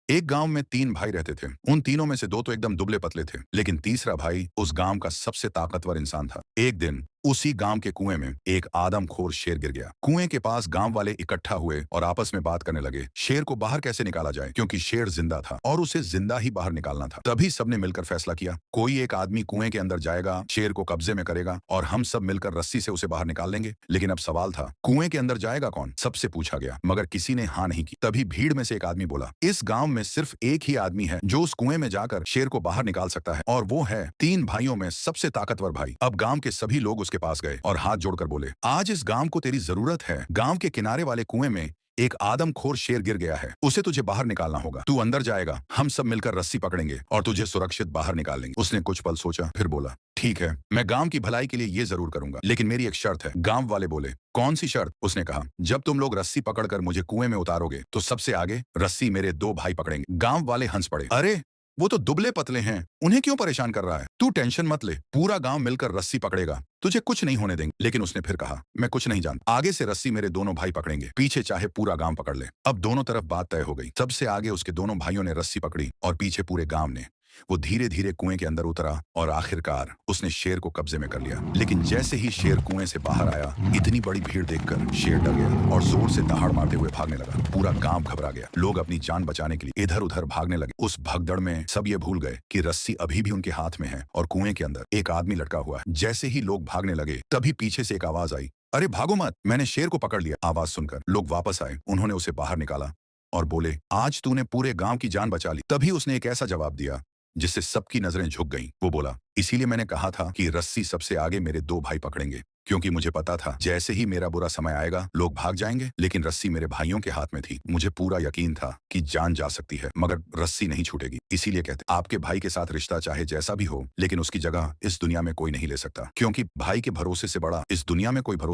एक गांव में 3 भाई रहते थे। उन तीनों में से 2 तो एकदम दुबले पतले थे, लेकिन तीसरा भाई उस गांव का सबसे ताकतवर इंसान था। एक दिन उसी गांव के कुएं में एक आदमखोर शेर गिर गया। कुएं के पास गांव वाले इकट्ठा हुए और आपस में बात करने लगे, शेर को बाहर कैसे निकाला जाए, क्योंकि शेर जिंदा था और उसे जिंदा ही बाहर निकालना था। तभी सबने मिलकर फैसला किया, कोई एक आदमी कुएं के अंदर जाएगा, शेर को कब्जे में करेगा और हम सब मिलकर रस्सी से उसे बाहर निकाल लेंगे। लेकिन अब सवाल था, कुएं के अंदर जाएगा कौन? सबसे पूछा गया, मगर किसी ने हाँ नहीं की। तभी भीड़ में से एक आदमी बोला, इस गांव में सिर्फ एक ही आदमी है जो उस कुएं में जाकर शेर को बाहर निकाल सकता है, और वो है 3 भाइयों में सबसे ताकतवर भाई। अब गांव के सभी लोग उसके पास गए और हाथ जोड़कर बोले, आज इस गांव को तेरी जरूरत है। गांव के किनारे वाले कुएं में एक आदमखोर शेर गिर गया है, उसे तुझे बाहर निकालना होगा। तू अंदर जाएगा, हम सब मिलकर रस्सी पकड़ेंगे और तुझे सुरक्षित बाहर निकाल लेंगे। उसने कुछ पल सोचा, फिर बोला, ठीक है, मैं गांव की भलाई के लिए ये जरूर करूंगा, लेकिन मेरी एक शर्त है। गांव वाले बोले, कौन सी शर्त? उसने कहा, जब तुम लोग रस्सी पकड़कर मुझे कुएं में उतारोगे तो सबसे आगे रस्सी मेरे 2 भाई पकड़ेंगे। गांव वाले हंस पड़े, अरे वो तो दुबले पतले हैं, उन्हें क्यों परेशान कर रहा है? तू टेंशन मत ले, पूरा गांव मिलकर रस्सी पकड़ेगा, तुझे कुछ नहीं होने देंगे। लेकिन उसने फिर कहा, मैं कुछ नहीं जानता, आगे से रस्सी मेरे दोनों भाई पकड़ेंगे, पीछे चाहे पूरा गांव पकड़ ले। अब दोनों तरफ बात तय हो गई। सबसे आगे उसके दोनों भाइयों ने रस्सी पकड़ी और पीछे पूरे गांव ने। वो धीरे धीरे कुएं के अंदर उतरा और आखिरकार उसने शेर को कब्जे में कर लिया। लेकिन जैसे ही शेर कुएं से बाहर आया, इतनी बड़ी भीड़ देखकर शेर डर गया और जोर से दहाड़ मारते हुए भागने लगा। पूरा गांव घबरा गया, लोग अपनी जान बचाने के लिए इधर उधर भागने लगे। उस भगदड़ में सब ये भूल गए कि रस्सी अभी भी उनके हाथ में है और कुएं के अंदर एक आदमी लटका हुआ है। जैसे ही लोग भागने लगे, तभी पीछे से एक आवाज आई, अरे भागो मत, मैंने शेर को पकड़ लिया। आवाज सुनकर लोग वापस आए, उन्होंने उसे बाहर निकाला और बोले, आज तूने पूरे गांव की जान बचा ली। तभी उसने एक ऐसा जवाब दिया जिससे सबकी नजरें झुक गईं। वो बोला, इसीलिए मैंने कहा था कि रस्सी सबसे आगे मेरे 2 भाई पकड़ेंगे, क्योंकि मुझे पता था जैसे ही मेरा बुरा समय आएगा लोग भाग जाएंगे, लेकिन रस्सी मेरे भाइयों के हाथ में थी। मुझे पूरा यकीन था कि जान जा सकती है मगर रस्सी नहीं छूटेगी। इसीलिए कहते, आपके भाई के साथ रिश्ता चाहे जैसा भी हो, लेकिन उसकी जगह इस दुनिया में कोई नहीं ले सकता, क्योंकि भाई के भरोसे से बड़ा इस दुनिया में कोई भरोसा